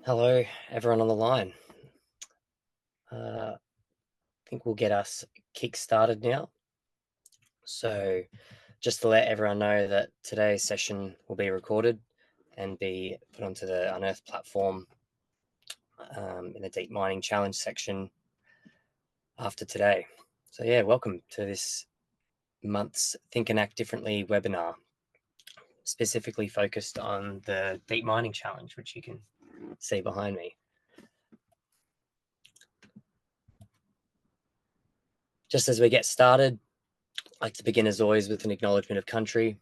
Hello, everyone on the line. I think we'll get us kick-started now. So just to let everyone know that today's session will be recorded and be put onto the Unearth platform in the Deep Mining Challenge section after today. So yeah, welcome to this month's Think and Act Differently webinar, specifically focused on the Deep Mining Challenge, which you can see behind me. Just as we get started, I'd like to begin as always with an acknowledgement of country.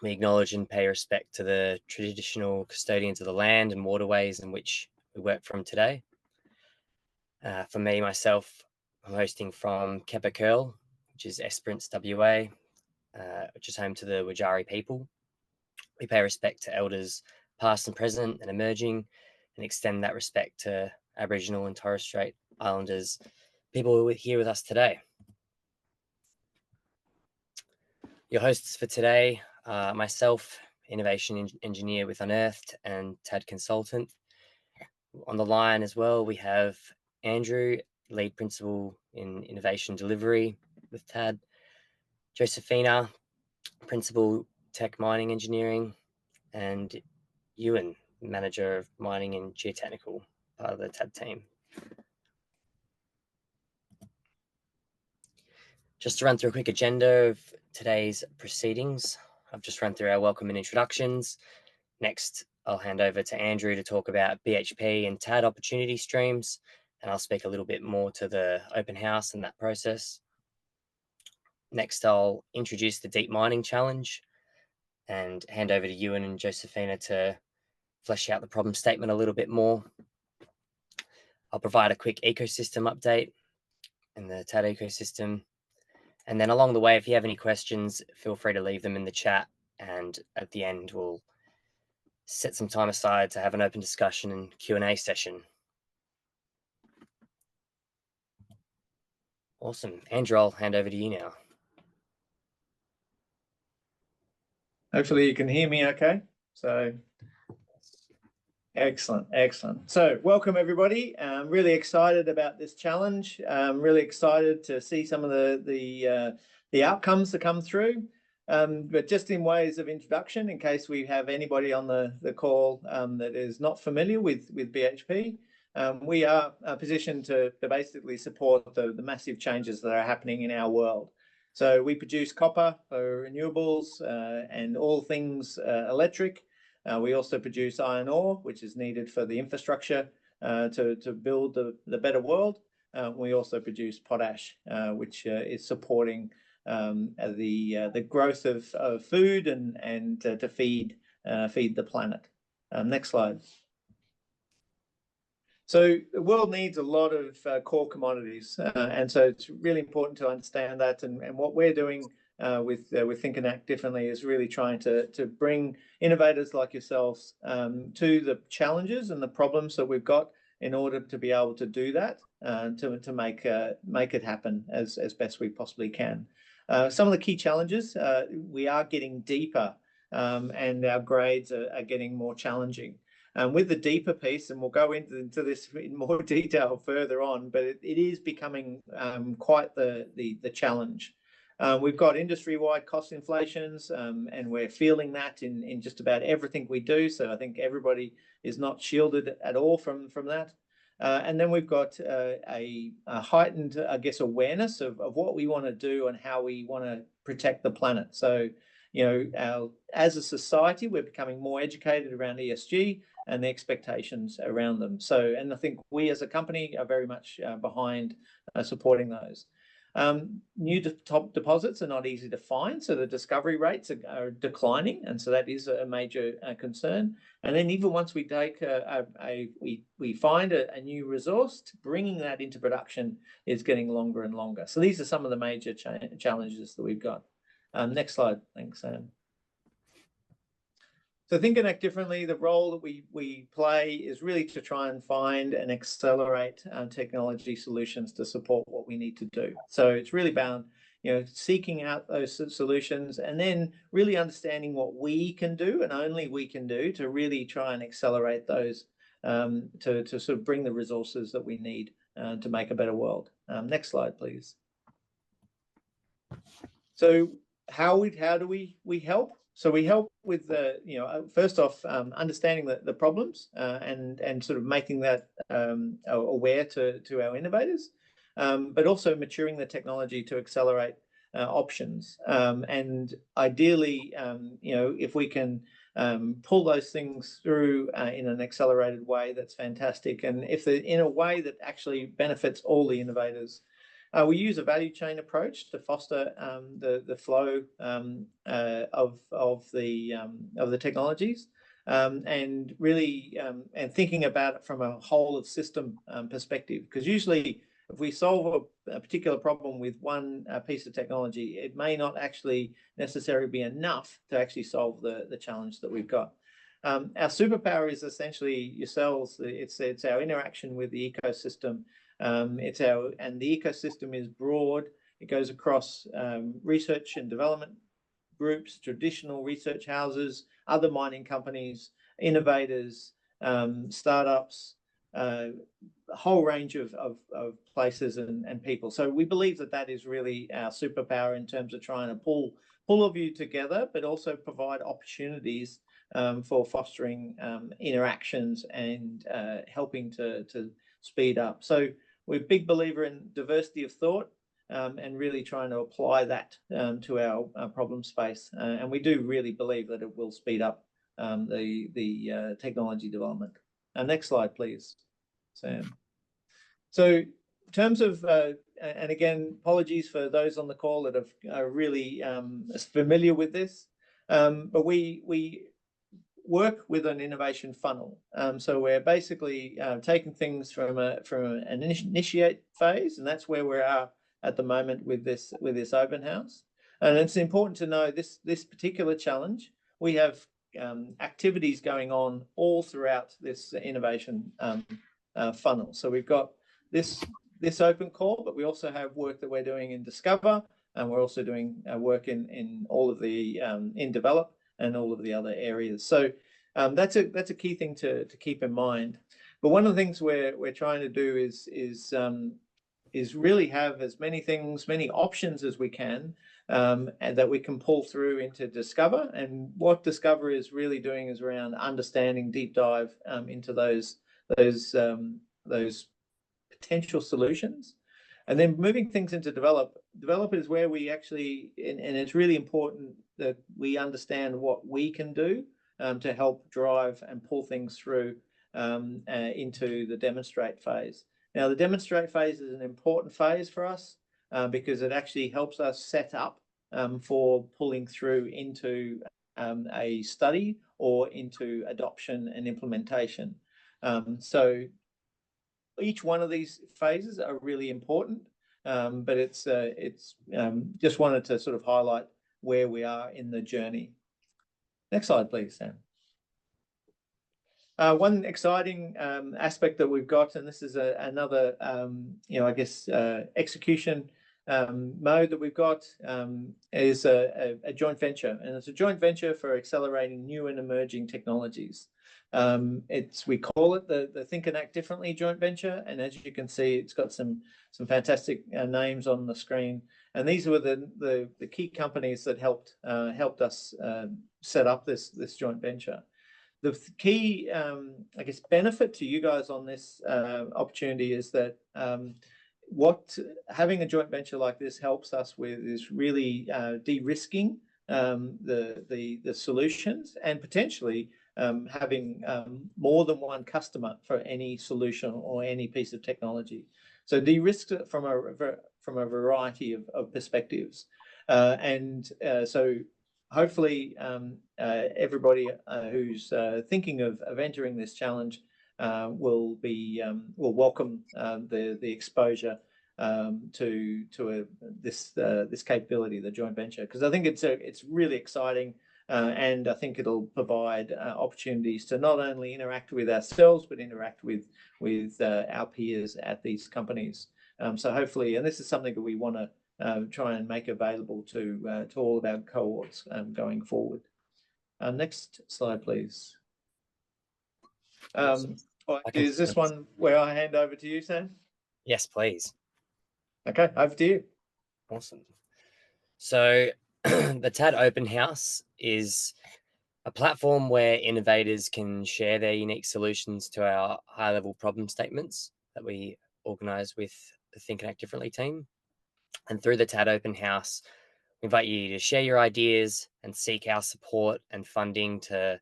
We acknowledge and pay respect to the traditional custodians of the land and waterways in which we work from today. For me, myself, I'm hosting from Kepa Curl, which is Esperance, WA, which is home to the Wajari people. We pay respect to elders past and present and emerging, and extend that respect to Aboriginal and Torres Strait Islanders, people who are here with us today. Your hosts for today are myself, Innovation Engineer with Unearthed and TAD Consultant. On the line as well, we have Andrew, Lead Principal in Innovation Delivery with TAD, Josephina, Principal Tech Mining Engineering, and Ewan, Manager of Mining and Geotechnical, part of the TAD team. Just to run through a quick agenda of today's proceedings, I've just run through our welcome and introductions. Next, I'll hand over to Andrew to talk about BHP and TAD opportunity streams, and I'll speak a little bit more to the open house and that process. Next, I'll introduce the Deep Mining Challenge and hand over to Ewan and Josephina to flesh out the problem statement a little bit more. I'll provide a quick ecosystem update in the TAD ecosystem. And then along the way, if you have any questions, feel free to leave them in the chat. And at the end, we'll set some time aside to have an open discussion and Q&A session. Awesome. Andrew, I'll hand over to you now. Hopefully you can hear me okay. So excellent. So welcome everybody. I'm really excited about this challenge. I'm really excited to see some of the outcomes that come through. But just in ways of introduction, in case we have anybody on the call that is not familiar with BHP, we are positioned to basically support the massive changes that are happening in our world. So we produce copper for renewables and all things electric. We also produce iron ore, which is needed for the infrastructure to build the better world. We also produce potash, which is supporting the growth of food and to feed the planet. Next slide. So the world needs a lot of core commodities, and so it's really important to understand that. And what we're doing with Think and Act Differently is really trying to bring innovators like yourselves to the challenges and the problems that we've got in order to be able to do that, to make it happen as best we possibly can. Some of the key challenges, we are getting deeper, and our grades are getting more challenging. With the deeper piece, and we'll go into this in more detail further on, but it is becoming quite the challenge. We've got industry-wide cost inflations, and we're feeling that in just about everything we do. So I think everybody is not shielded at all from that. And then we've got a heightened, I guess, awareness of what we want to do and how we want to protect the planet. So, as a society, we're becoming more educated around ESG and the expectations around them. So, and I think we as a company are very much behind supporting those. New top deposits are not easy to find, so the discovery rates are declining, and so that is a major concern. And then even once we take we find a new resource, bringing that into production is getting longer and longer. So these are some of the major challenges that we've got. Next slide. Thanks, Sam. So Think and Act Differently, the role that we play is really to try and find and accelerate technology solutions to support what we need to do. So it's really about seeking out those solutions and then really understanding what we can do and only we can do to really try and accelerate those to sort of bring the resources that we need to make a better world. Next slide, please. So how do we help? So we help with first off, understanding the problems and sort of making that aware to our innovators, but also maturing the technology to accelerate options. And ideally, if we can pull those things through in an accelerated way, that's fantastic. And if they're in a way that actually benefits all the innovators. We use a value chain approach to foster the flow of the technologies, and really and thinking about it from a whole of system perspective. Because usually, if we solve a particular problem with one piece of technology, it may not actually necessarily be enough to actually solve the challenge that we've got. Our superpower is essentially yourselves. It's our interaction with the ecosystem. And the ecosystem is broad. It goes across research and development groups, traditional research houses, other mining companies, innovators, startups, a whole range of places and people. So we believe that is really our superpower in terms of trying to pull of you together, but also provide opportunities for fostering interactions and helping to speed up. So we're a big believer in diversity of thought and really trying to apply that to our problem space. And we do really believe that it will speed up the technology development. Next slide, please, Sam. So in terms of, and again, apologies for those on the call that are really familiar with this, but we work with an innovation funnel. So we're basically taking things from an initiate phase, and that's where we are at the moment with this open house. And it's important to know this particular challenge. We have activities going on all throughout this innovation funnel. So we've got this open call, but we also have work that we're doing in Discover, and we're also doing work in all of the in Develop and all of the other areas. So that's a key thing to keep in mind. But one of the things we're trying to do is really have as many options as we can, and that we can pull through into Discover. And what Discover is really doing is around understanding, deep dive into those potential solutions. And then moving things into Develop. Develop is where we actually, and it's really important that we understand what we can do to help drive and pull things through into the demonstrate phase. Now, the demonstrate phase is an important phase for us because it actually helps us set up for pulling through into a study or into adoption and implementation. So each one of these phases are really important, but it's just wanted to sort of highlight where we are in the journey. Next slide, please, Sam. One exciting aspect that we've got, and this is another, I guess, execution mode that we've got, is a joint venture, and it's a joint venture for accelerating new and emerging technologies. We call it the Think and Act Differently joint venture, and as you can see, it's got some fantastic names on the screen. And these were the key companies that helped us set up this joint venture. The key, I guess, benefit to you guys on this opportunity is that what having a joint venture like this helps us with is really de-risking the solutions, and potentially having more than one customer for any solution or any piece of technology. So de-risk it from a variety of perspectives, and so hopefully everybody who's thinking of entering this challenge will welcome the exposure to this capability, the joint venture, because I think it's really exciting, and I think it'll provide opportunities to not only interact with ourselves but interact with our peers at these companies. So hopefully, and this is something that we want to try and make available to all of our cohorts going forward. Next slide, please. All right, I can. is this one where I hand over to you, Sam? Yes, please. Okay, over to you. Awesome. So, the TAD Open House is a platform where innovators can share their unique solutions to our high level problem statements that we organize with the Think and Act Differently team. And through the TAD Open House, we invite you to share your ideas and seek our support and funding to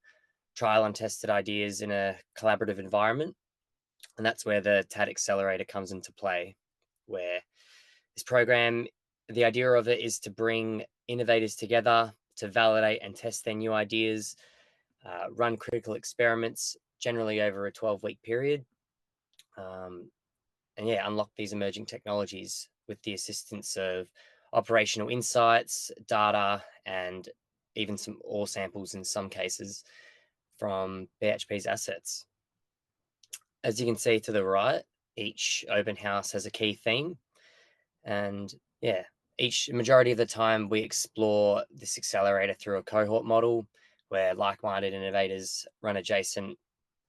trial and tested ideas in a collaborative environment. And that's where the TAD Accelerator comes into play, where this program, the idea of it is to bring innovators together to validate and test their new ideas, run critical experiments, generally over a 12-week period, um, and yeah, unlock these emerging technologies with the assistance of operational insights, data, and even some ore samples in some cases from BHP's assets. As you can see to the right, each open house has a key theme, and yeah, each majority of the time we explore this accelerator through a cohort model where like-minded innovators run adjacent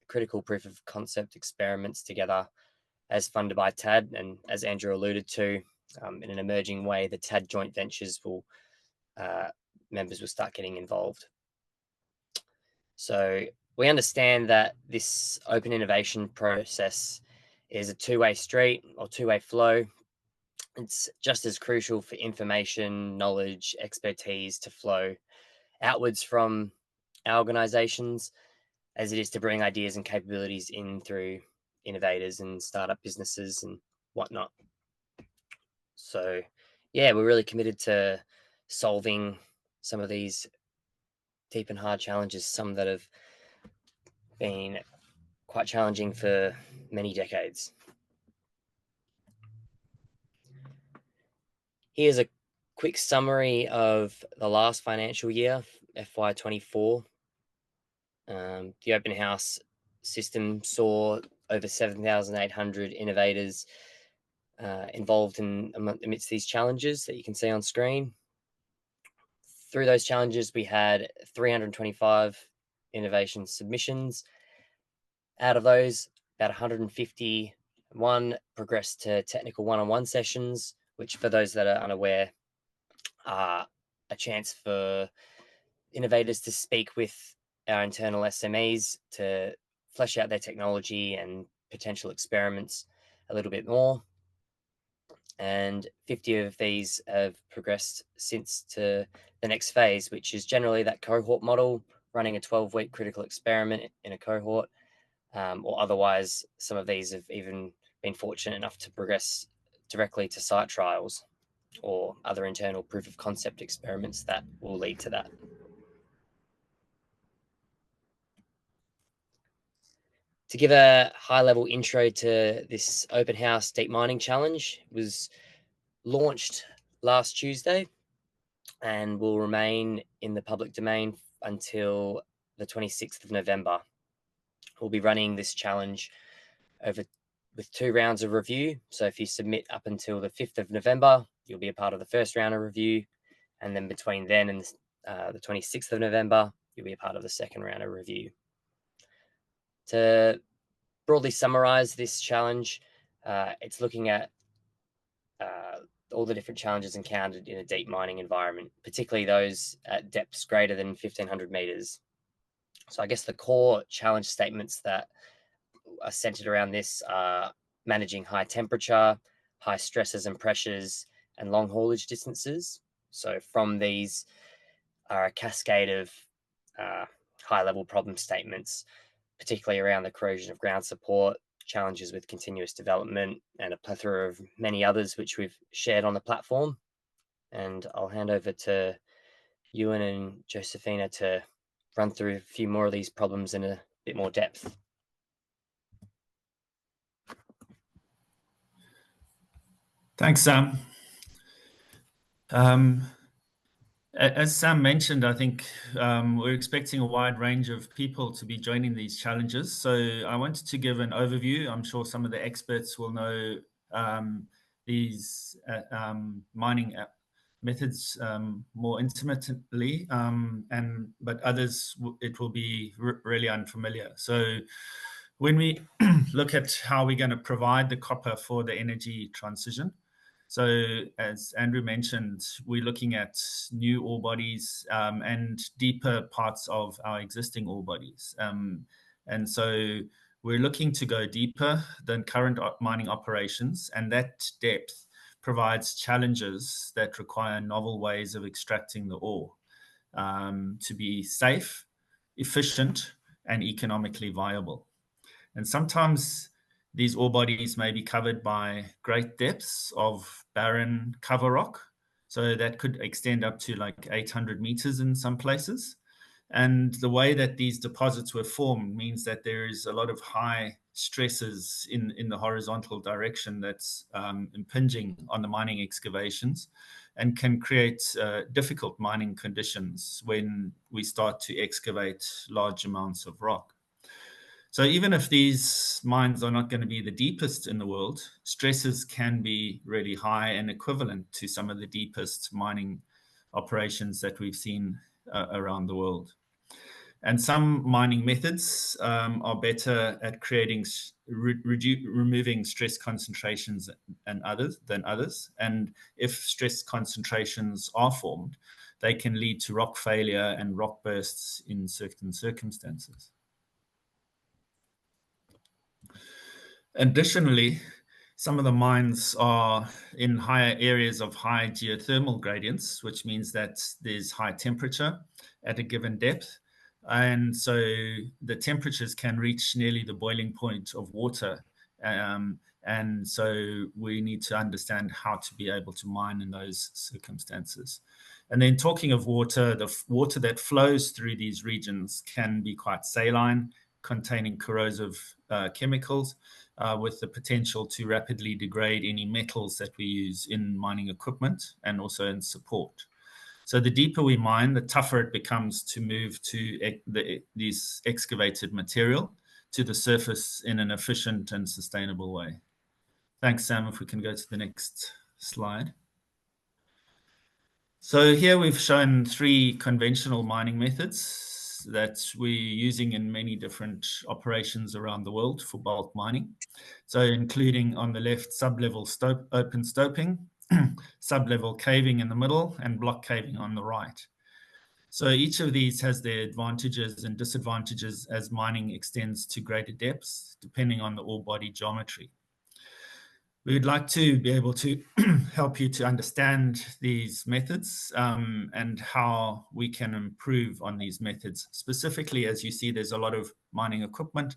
critical proof of concept experiments together as funded by TAD. And as Andrew alluded to, in an emerging way, the TAD joint ventures will members will start getting involved. So we understand that this open innovation process is a two-way street or two-way flow. It's just as crucial for information, knowledge, expertise to flow outwards from our organizations as it is to bring ideas and capabilities in through innovators and startup businesses and whatnot. So, yeah, we're really committed to solving some of these deep and hard challenges, some that have been quite challenging for many decades. Here's a quick summary of the last financial year, FY24. The open house system saw over 7,800 innovators involved in amidst these challenges that you can see on screen. Through those challenges, we had 325 innovation submissions. Out of those, about 151 progressed to technical one-on-one sessions, which for those that are unaware are a chance for innovators to speak with our internal SMEs to flesh out their technology and potential experiments a little bit more. And 50 of these have progressed since to the next phase, which is generally that cohort model, running a 12-week critical experiment in a cohort, or otherwise some of these have even been fortunate enough to progress directly to site trials or other internal proof of concept experiments that will lead to that. To give a high level intro to this open house deep mining challenge, it was launched last Tuesday and will remain in the public domain until the 26th of November. We'll be running this challenge over with 2 rounds of review. So if you submit up until the 5th of November, you'll be a part of the first round of review. And then between then and the 26th of November, you'll be a part of the second round of review. To broadly summarize this challenge, it's looking at all the different challenges encountered in a deep mining environment, particularly those at depths greater than 1,500 meters. So I guess the core challenge statements that are centered around this are managing high temperature, high stresses and pressures, and long haulage distances. So from these are a cascade of high level problem statements, particularly around the corrosion of ground support, challenges with continuous development, and a plethora of many others which we've shared on the platform. And I'll hand over to Ewan and Josephina to run through a few more of these problems in a bit more depth. Thanks, Sam. As Sam mentioned, I think we're expecting a wide range of people to be joining these challenges. So I wanted to give an overview. I'm sure some of the experts will know these mining methods more intimately, but others it will be really unfamiliar. So When we look at how we're going to provide the copper for the energy transition, so as Andrew mentioned, we're looking at new ore bodies and deeper parts of our existing ore bodies. And so we're looking to go deeper than current mining operations, and that depth provides challenges that require novel ways of extracting the ore to be safe, efficient, and economically viable. And sometimes these ore bodies may be covered by great depths of barren cover rock. So that could extend up to like 800 meters in some places. And the way that these deposits were formed means that there is a lot of high stresses in the horizontal direction that's impinging on the mining excavations and can create difficult mining conditions when we start to excavate large amounts of rock. So even if these mines are not going to be the deepest in the world, stresses can be really high and equivalent to some of the deepest mining operations that we've seen around the world. And some mining methods are better at creating, removing stress concentrations than others. And if stress concentrations are formed, they can lead to rock failure and rock bursts in certain circumstances. Additionally, some of the mines are in higher areas of high geothermal gradients, which means that there's high temperature at a given depth. And so the temperatures can reach nearly the boiling point of water. And so we need to understand how to be able to mine in those circumstances. And then talking of water, the water that flows through these regions can be quite saline, containing corrosive chemicals, with the potential to rapidly degrade any metals that we use in mining equipment and also in support. So the deeper we mine, the tougher it becomes to move to these excavated material to the surface in an efficient and sustainable way. Thanks, Sam. If we can go to the next slide. So here we've shown 3 conventional mining methods that we're using in many different operations around the world for bulk mining. So including on the left sub-level open stoping, sub-level caving in the middle, and block caving on the right. So each of these has their advantages and disadvantages as mining extends to greater depths, depending on the ore body geometry. We would like to be able to help you to understand these methods and how we can improve on these methods. Specifically, as you see, there's a lot of mining equipment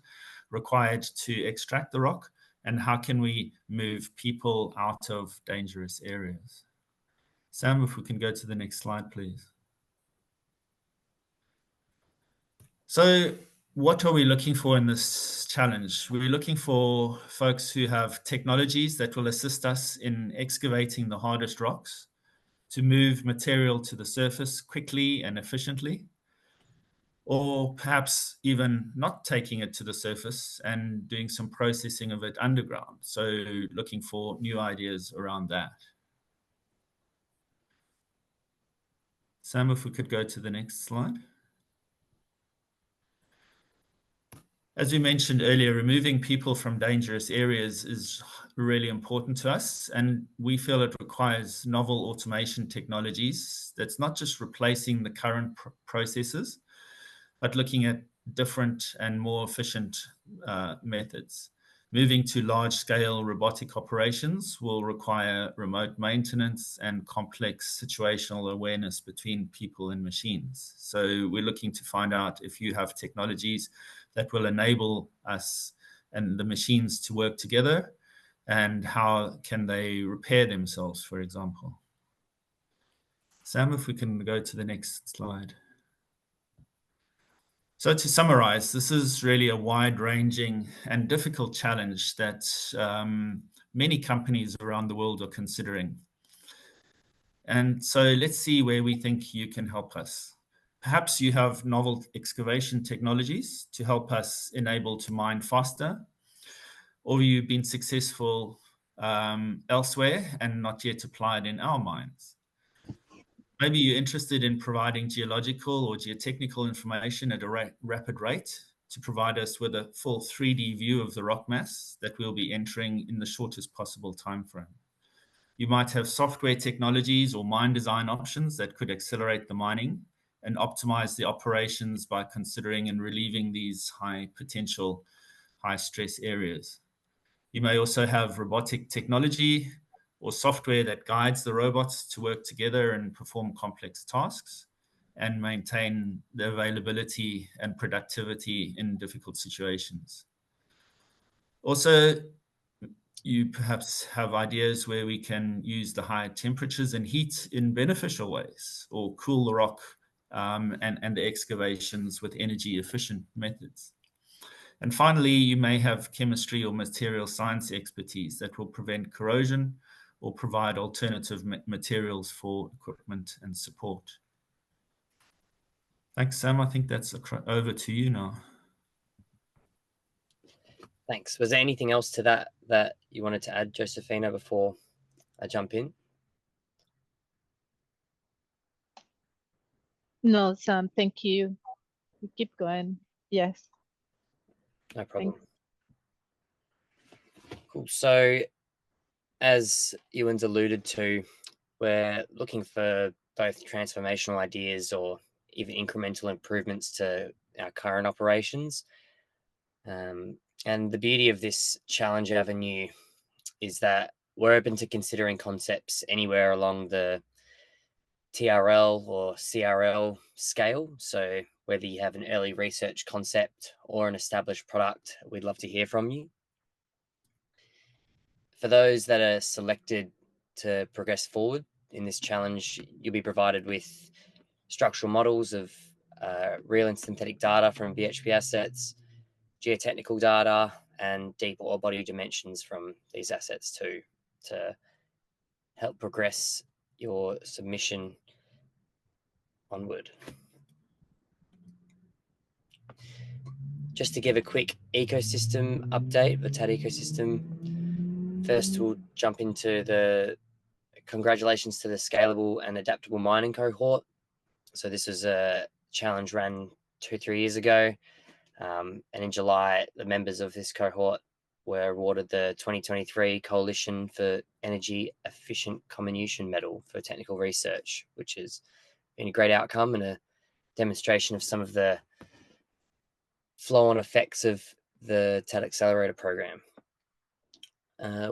required to extract the rock, and how can we move people out of dangerous areas. Sam, if we can go to the next slide, please. So what are we looking for in this challenge? We're looking for folks who have technologies that will assist us in excavating the hardest rocks, to move material to the surface quickly and efficiently, or perhaps even not taking it to the surface and doing some processing of it underground. So looking for new ideas around that. Sam, if we could go to the next slide. As we mentioned earlier, removing people from dangerous areas is really important to us, and we feel it requires novel automation technologies that's not just replacing the current processes, but looking at different and more efficient methods. Moving to large-scale robotic operations will require remote maintenance and complex situational awareness between people and machines. So we're looking to find out if you have technologies that will enable us and the machines to work together, and how can they repair themselves, for example. Sam, if we can go to the next slide. So to summarize, this is really a wide-ranging and difficult challenge that many companies around the world are considering. And so let's see where we think you can help us. Perhaps you have novel excavation technologies to help us enable to mine faster, or you've been successful elsewhere and not yet applied in our mines. Maybe you're interested in providing geological or geotechnical information at a rapid rate, to provide us with a full 3D view of the rock mass that we'll be entering in the shortest possible timeframe. You might have software technologies or mine design options that could accelerate the mining and optimize the operations by considering and relieving these high potential, high stress areas. You may also have robotic technology or software that guides the robots to work together and perform complex tasks and maintain the availability and productivity in difficult situations. Also, you perhaps have ideas where we can use the high temperatures and heat in beneficial ways, or cool the rock and the excavations with energy efficient methods. And finally, you may have chemistry or material science expertise that will prevent corrosion or provide alternative materials for equipment and support. Thanks, Sam. I think that's over to you now. Thanks. Was there anything else to that you wanted to add, Josephina, before I jump in? No, Sam, thank you. Keep going. Yes. No problem. Cool. So, as Ewan's alluded to, we're looking for both transformational ideas or even incremental improvements to our current operations. And the beauty of this challenge avenue is that we're open to considering concepts anywhere along the TRL or CRL scale. So whether you have an early research concept or an established product, we'd love to hear from you. For those that are selected to progress forward in this challenge, you'll be provided with structural models of real and synthetic data from BHP assets, geotechnical data, and deep ore body dimensions from these assets too, to help progress your submission onward. Just to give a quick ecosystem update, the TAD ecosystem. First, we'll jump into the congratulations to the scalable and adaptable mining cohort. So this was a challenge ran 2-3 years ago. And in July, the members of this cohort were awarded the 2023 Coalition for Energy Efficient Comminution Medal for technical research, which has been a great outcome and a demonstration of some of the flow-on effects of the TAD Accelerator program.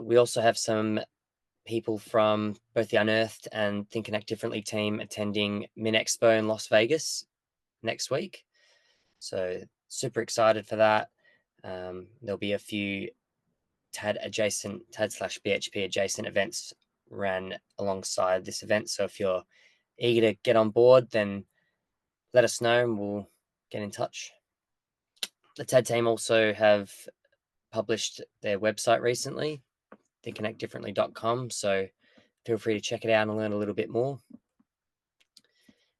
We also have some people from both the Unearthed and Think and Act Differently team attending MinExpo in Las Vegas next week. So super excited for that. There'll be a few TAD/BHP adjacent events ran alongside this event. So if you're eager to get on board, then let us know and we'll get in touch. The TAD team also have published their website recently, thinkandactdifferently.com. So feel free to check it out and learn a little bit more.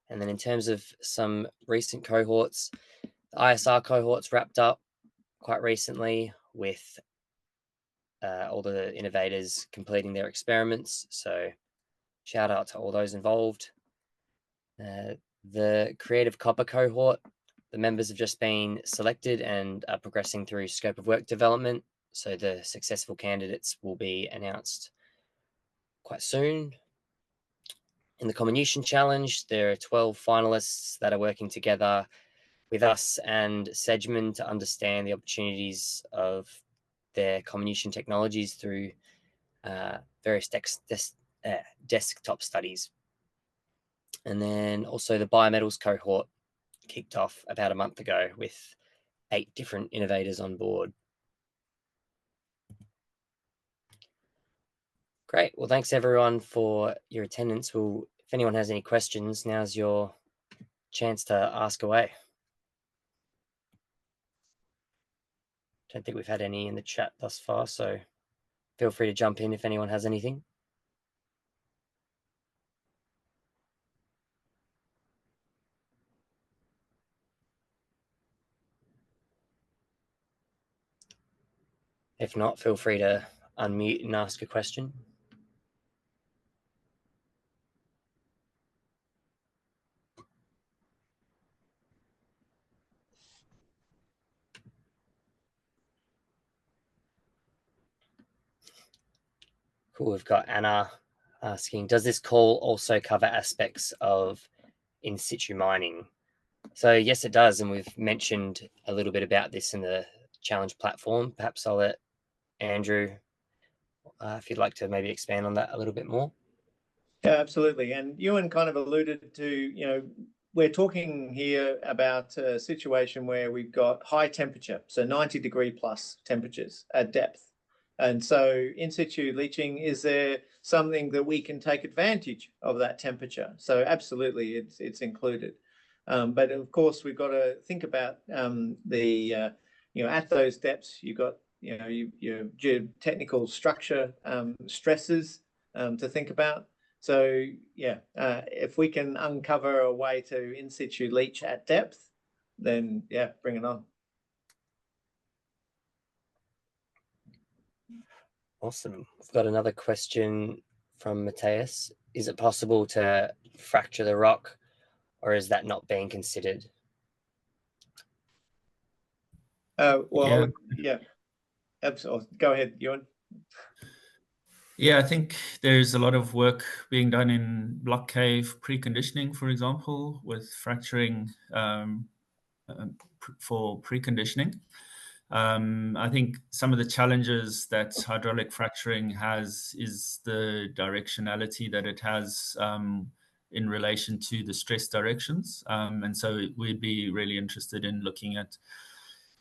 And then in terms of some recent cohorts, the ISR cohorts wrapped up quite recently with all the innovators completing their experiments. So shout out to all those involved. The creative copper cohort, the members have just been selected and are progressing through scope of work development. So the successful candidates will be announced quite soon. In the Comminution Challenge, there are 12 finalists that are working together with us and Sedgman to understand the opportunities of their comminution technologies through various desktop studies. And then also the biometals cohort kicked off about a month ago with 8 different innovators on board. Great. Well, thanks everyone for your attendance. If anyone has any questions, now's your chance to ask away. Don't think we've had any in the chat thus far, so feel free to jump in if anyone has anything. If not, feel free to unmute and ask a question. Cool. We've got Anna asking, does this call also cover aspects of in situ mining? So yes, it does. And we've mentioned a little bit about this in the challenge platform. Perhaps I'll let Andrew, if you'd like to maybe expand on that a little bit more. Yeah, absolutely. And Ewan kind of alluded to, we're talking here about a situation where we've got high temperature, so 90-degree plus temperatures at depth. And so in situ leaching, is there something that we can take advantage of that temperature? So absolutely, it's included. But of course, we've got to think about at those depths, you've got, your geotechnical structure stresses to think about. So yeah, if we can uncover a way to in situ leach at depth, then yeah, bring it on. Awesome. We've got another question from Matthias. Is it possible to fracture the rock, or is that not being considered? Yeah, absolutely. Go ahead, Ewan. Yeah, I think there's a lot of work being done in block cave preconditioning, for example, with fracturing for preconditioning. I think some of the challenges that hydraulic fracturing has is the directionality that it has in relation to the stress directions. And so we'd be really interested in looking at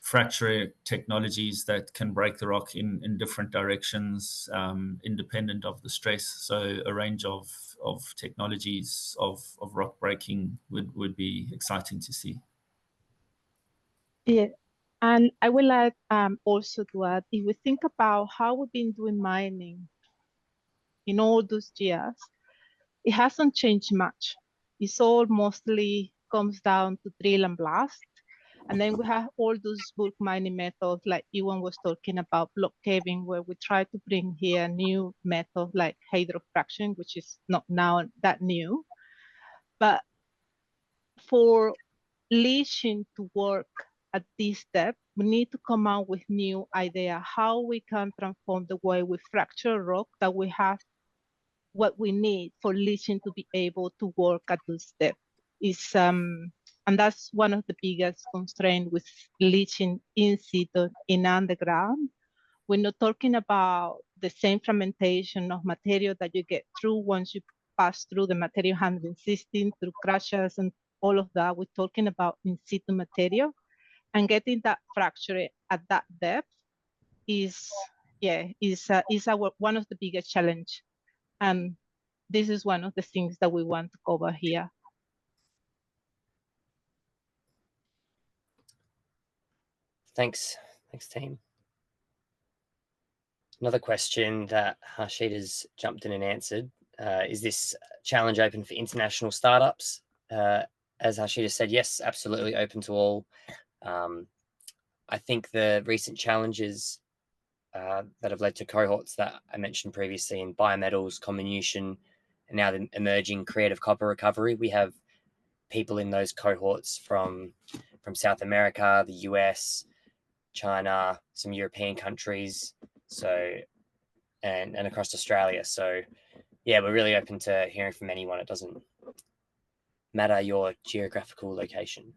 fracture technologies that can break the rock in different directions, independent of the stress. So a range of technologies of rock breaking would be exciting to see. Yeah, and I would like also to add, if we think about how we've been doing mining in all those years, it hasn't changed much. It's all mostly comes down to drill and blast. And then we have all those bulk mining methods like Ewan was talking about, block caving, where we try to bring here a new method like hydrofraction, which is not now that new. But for leaching to work at this step, we need to come out with new idea how we can transform the way we fracture rock, that we have what we need for leaching to be able to work at this step. And that's one of the biggest constraints with leaching in situ in underground. We're not talking about the same fermentation of material that you get through once you pass through the material handling system, through crushers and all of that. We're talking about in situ material, and getting that fracture at that depth is one of the biggest challenge. And this is one of the things that we want to cover here. Thanks, team. Another question that Harshit has jumped in and answered, is this challenge open for international startups? As Harshit has said, yes, absolutely open to all. I think the recent challenges that have led to cohorts that I mentioned previously in biometals, comminution, and now the emerging creative copper recovery, we have people in those cohorts from South America, the US, China, some European countries, so and across Australia. So yeah, we're really open to hearing from anyone. It doesn't matter your geographical location.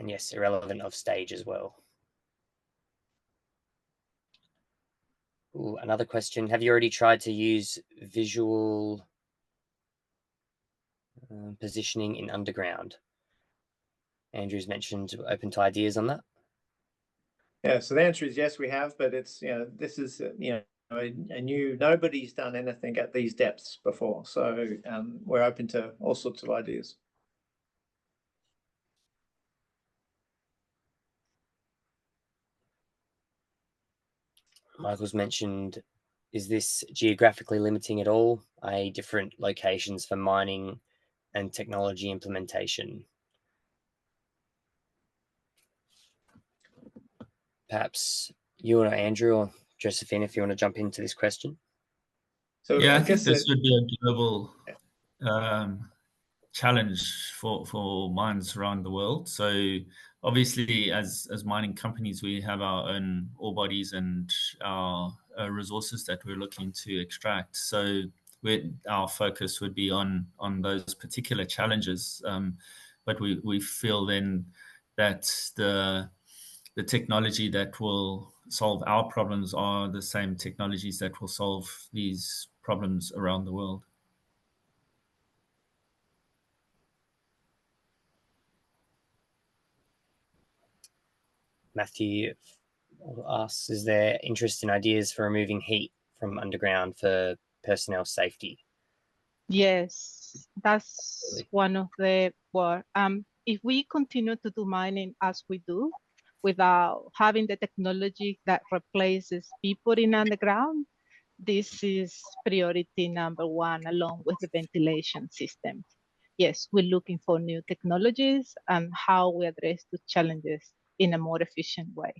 And yes, irrelevant of stage as well. Ooh, another question. Have you already tried to use visual positioning in underground? Andrew's mentioned open to ideas on that. Yeah, so the answer is yes, we have, but it's, this is, a new, nobody's done anything at these depths before. So we're open to all sorts of ideas. Michael's mentioned, is this geographically limiting at all, i.e. different locations for mining and technology implementation? Perhaps you or Andrew or Josephine, if you want to jump into this question. So yeah, I I think guess this would be a global challenge for mines around the world. So obviously, as mining companies, we have our own ore bodies and our resources that we're looking to extract. So our focus would be on those particular challenges. But we feel then that the technology that will solve our problems are the same technologies that will solve these problems around the world. Matthew asks, is there interest in ideas for removing heat from underground for personnel safety? Yes, that's one of the, if we continue to do mining as we do, without having the technology that replaces people in underground, this is priority number one, along with the ventilation systems. Yes, we're looking for new technologies and how we address the challenges in a more efficient way.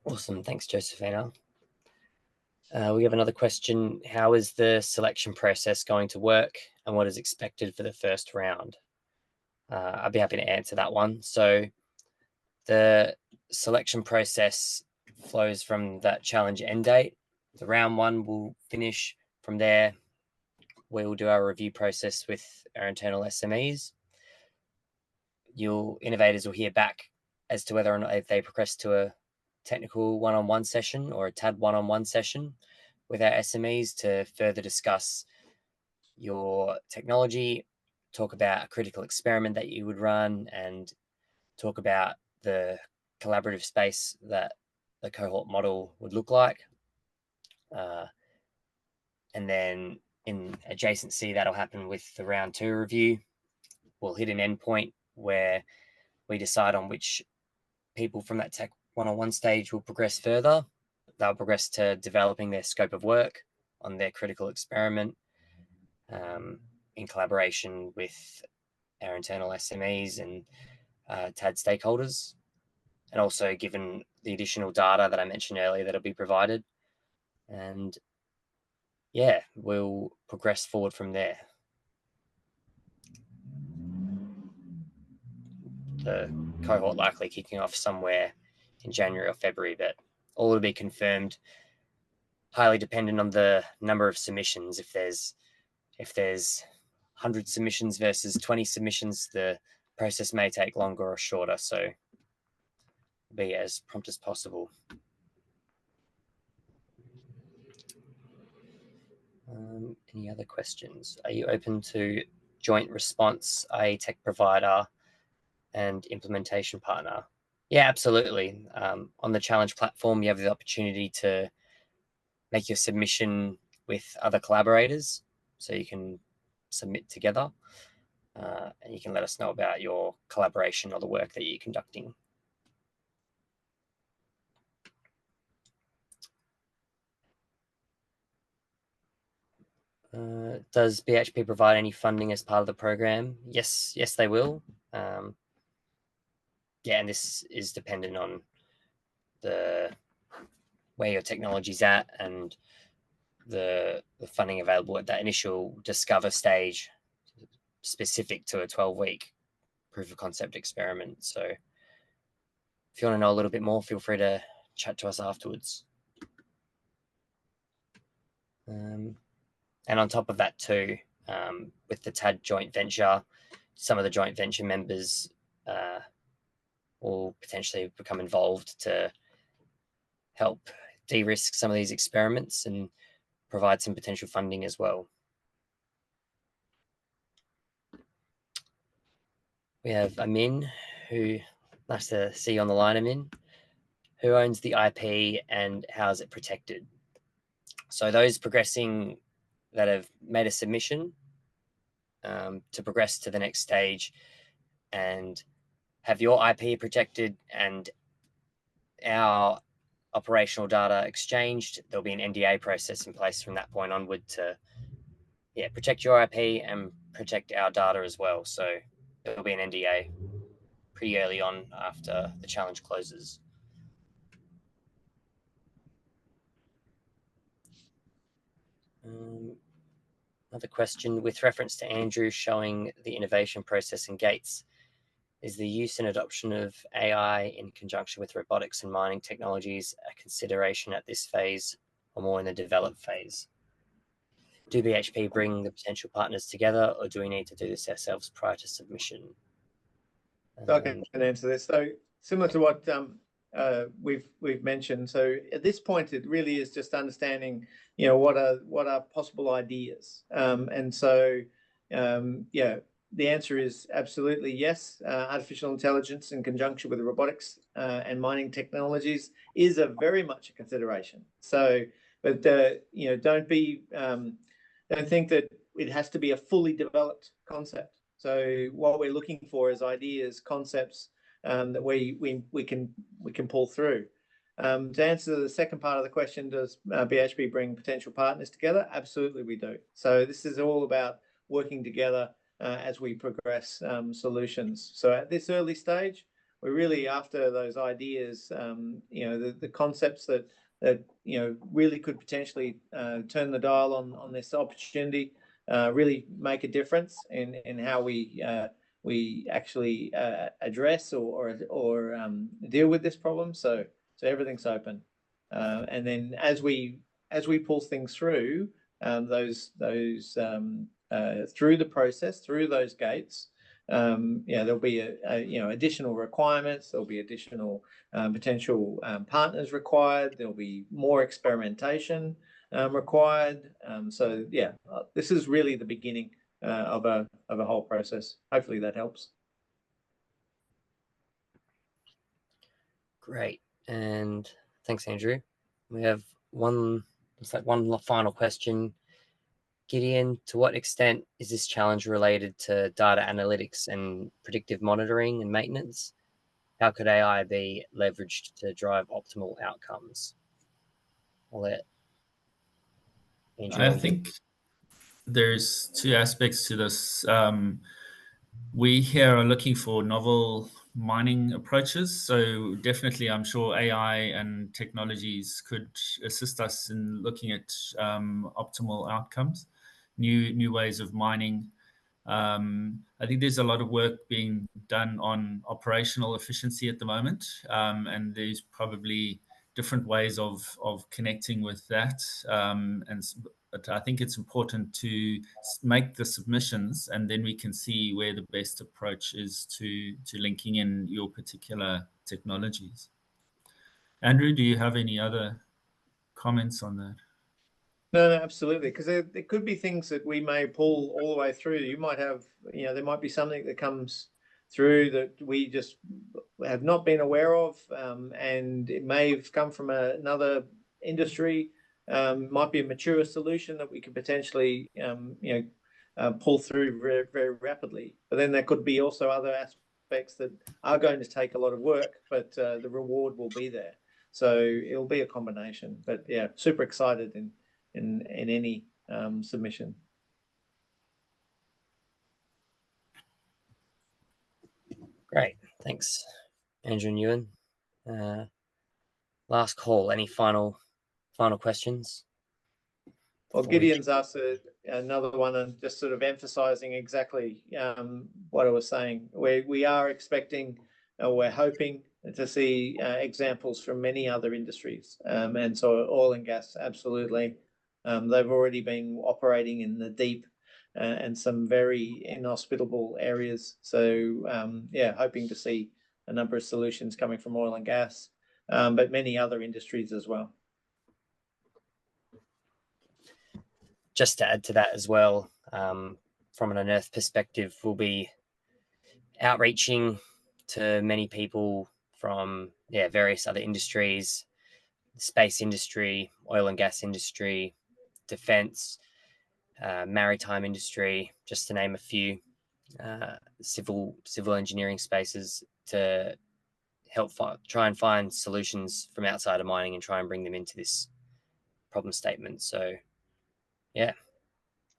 Awesome. Thanks, Josephina. We have another question. How is the selection process going to work and what is expected for the first round? I'd be happy to answer that one. So the selection process flows from that challenge end date. The round one will finish from there. We will do our review process with our internal SMEs. Innovators will hear back as to whether or not they progress to a technical one-on-one session or a TAD one-on-one session with our SMEs to further discuss your technology, talk about a critical experiment that you would run, and talk about the collaborative space that the cohort model would look like. And then in adjacency, that'll happen with the round 2 review. We'll hit an endpoint where we decide on which people from that tech one-on-one stage will progress further. They'll progress to developing their scope of work on their critical experiment in collaboration with our internal SMEs and TAD stakeholders. And also given the additional data that I mentioned earlier that'll be provided. And yeah, we'll progress forward from there. The cohort likely kicking off somewhere in January or February, but all will be confirmed, highly dependent on the number of submissions. If there's 100 submissions versus 20 submissions, the process may take longer or shorter, so be as prompt as possible. Any other questions? Are you open to joint response, i.e. tech provider and implementation partner? Yeah, absolutely. On the challenge platform, you have the opportunity to make your submission with other collaborators, so you can submit together and you can let us know about your collaboration or the work that you're conducting. Does BHP provide any funding as part of the program? Yes, they will. Yeah, and this is dependent on where your technology's at and the funding available at that initial discover stage, specific to a 12-week proof of concept experiment. So if you want to know a little bit more, feel free to chat to us afterwards. And on top of that too, with the TAD joint venture, some of the joint venture members will potentially become involved to help de-risk some of these experiments and provide some potential funding as well. We have Amin, who, nice to see you on the line, Amin, who owns the IP and how is it protected? So those progressing that have made a submission to progress to the next stage and have your IP protected and our operational data exchanged, there'll be an NDA process in place from that point onward to protect your IP and protect our data as well. So there'll be an NDA pretty early on after the challenge closes. Another question with reference to Andrew showing the innovation process in gates. Is the use and adoption of AI in conjunction with robotics and mining technologies a consideration at this phase or more in the develop phase? Do BHP bring the potential partners together, or do we need to do this ourselves prior to submission? So I can answer this. So similar to what we've mentioned. So at this point, it really is just understanding, what are possible ideas. And so, yeah, the answer is absolutely yes. Artificial intelligence in conjunction with robotics and mining technologies is a very much a consideration. So, but don't think that it has to be a fully developed concept. So what we're looking for is ideas, concepts that we can pull through. To answer the second part of the question, does BHP bring potential partners together? Absolutely, we do. So this is all about working together as we progress solutions. So at this early stage, we're really after those ideas, the concepts that really could potentially turn the dial on this opportunity, really make a difference in how we actually address or deal with this problem. So everything's open, and then as we pull things through those through the process, through those gates, there'll be additional requirements. There'll be additional potential partners required. There'll be more experimentation required. So yeah, this is really the beginning of a whole process. Hopefully that helps. Great, and thanks, Andrew. We have one final question. Gideon, to what extent is this challenge related to data analytics and predictive monitoring and maintenance? How could AI be leveraged to drive optimal outcomes? I'll let Andrew. I think there's two aspects to this. We here are looking for novel mining approaches. So definitely, I'm sure AI and technologies could assist us in looking at optimal outcomes, new ways of mining. I think there's a lot of work being done on operational efficiency at the moment, and there's probably different ways of connecting with that. But I think it's important to make the submissions, and then we can see where the best approach is to linking in your particular technologies. Andrew, do you have any other comments on that? No, absolutely. Because there could be things that we may pull all the way through. You might have, there might be something that comes through that we just have not been aware of, and it may have come from another industry. Might be a mature solution that we could potentially, pull through very, very rapidly. But then there could be also other aspects that are going to take a lot of work, but the reward will be there. So it'll be a combination. But yeah, super excited in any submission. Great, thanks, Andrew and Ewan. Last call. Any final questions? Well, Gideon's asked another one, and just sort of emphasising exactly what I was saying. We are expecting, we're hoping to see examples from many other industries, and so oil and gas, absolutely. They've already been operating in the deep and some very inhospitable areas. So yeah, hoping to see a number of solutions coming from oil and gas, but many other industries as well. Just to add to that as well, from an Unearth perspective, we'll be outreaching to many people from various other industries, space industry, oil and gas industry, defense, maritime industry, just to name a few, civil engineering spaces, to help try and find solutions from outside of mining and try and bring them into this problem statement. So yeah.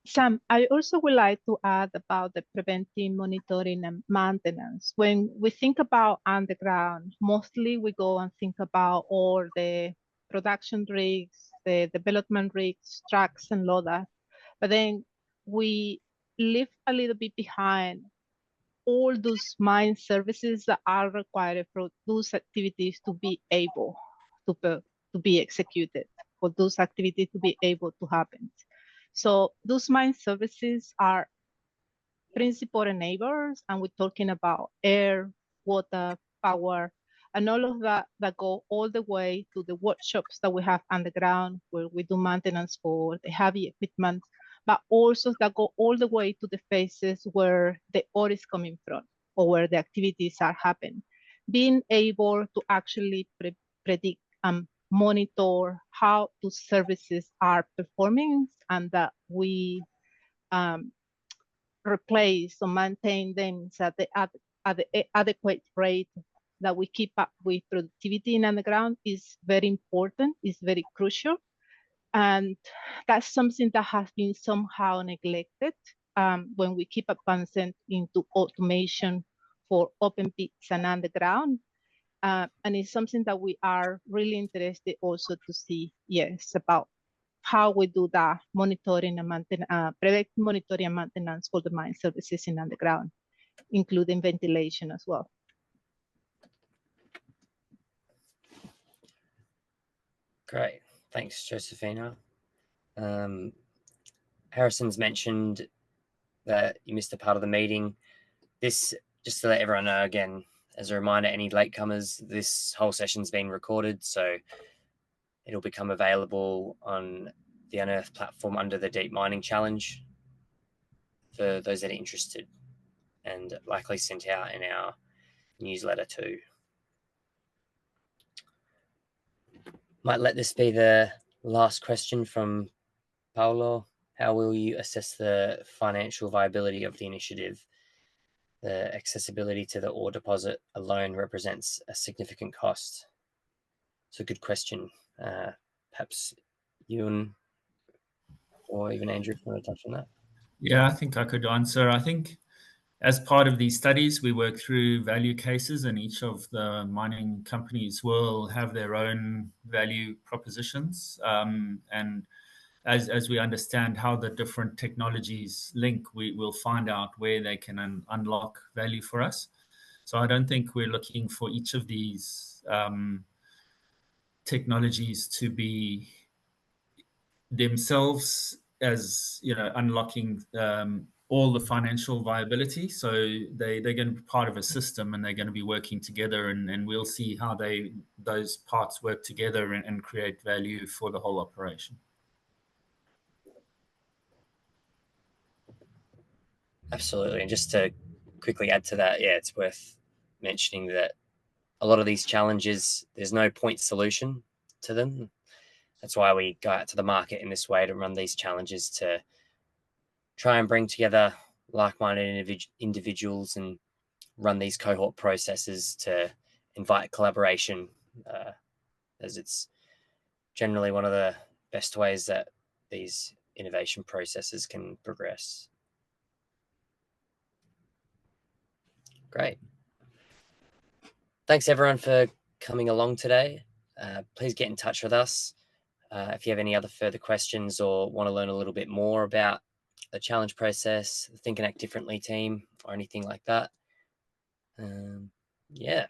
Sam, I also would like to add about the preventive monitoring and maintenance. When we think about underground, mostly we go and think about all the production rigs, the development rigs, trucks and loaders. But then we leave a little bit behind all those mind services that are required for those activities to be able to be executed, for those activities to be able to happen. So those mind services are principal enablers, and we're talking about air, water, power, and all of that go all the way to the workshops that we have underground where we do maintenance for the heavy equipment, but also that go all the way to the phases where the ore is coming from or where the activities are happening. Being able to actually predict and monitor how those services are performing and that we replace or maintain them at the adequate rate that we keep up with productivity in underground is very important, is very crucial. And that's something that has been somehow neglected when we keep advancing into automation for open pits and underground. And it's something that we are really interested also to see, yes, about how we do that monitoring and maintenance, prevent monitoring and maintenance for the mine services in underground, including ventilation as well. Great. Thanks, Josefina. Harrison's mentioned that you missed a part of the meeting. This, just to let everyone know again, as a reminder, any latecomers, this whole session's been recorded, so it'll become available on the Unearth platform under the Deep Mining Challenge for those that are interested, and likely sent out in our newsletter too. Might let this be the last question from Paolo. How will you assess the financial viability of the initiative? The accessibility to the ore deposit alone represents a significant cost. It's a good question. Perhaps you or even Andrew, if you want to touch on that. Yeah, I think I could answer. I think as part of these studies, we work through value cases, and each of the mining companies will have their own value propositions. And as we understand how the different technologies link, we will find out where they can unlock value for us. So I don't think we're looking for each of these technologies to be themselves as, unlocking all the financial viability. So they're going to be part of a system, and they're going to be working together, and we'll see how those parts work together and create value for the whole operation. Absolutely. And just to quickly add to that, yeah, it's worth mentioning that a lot of these challenges, there's no point solution to them. That's why we go out to the market in this way to run these challenges, to try and bring together like-minded individuals and run these cohort processes to invite collaboration, as it's generally one of the best ways that these innovation processes can progress. Great. Thanks everyone for coming along today. Please get in touch with us if you have any other further questions or want to learn a little bit more about the challenge process, the Think and Act Differently team, or anything like that. Yeah.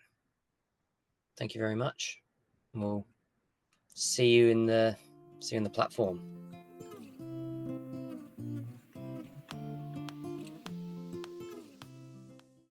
Thank you very much. We'll see you in the platform.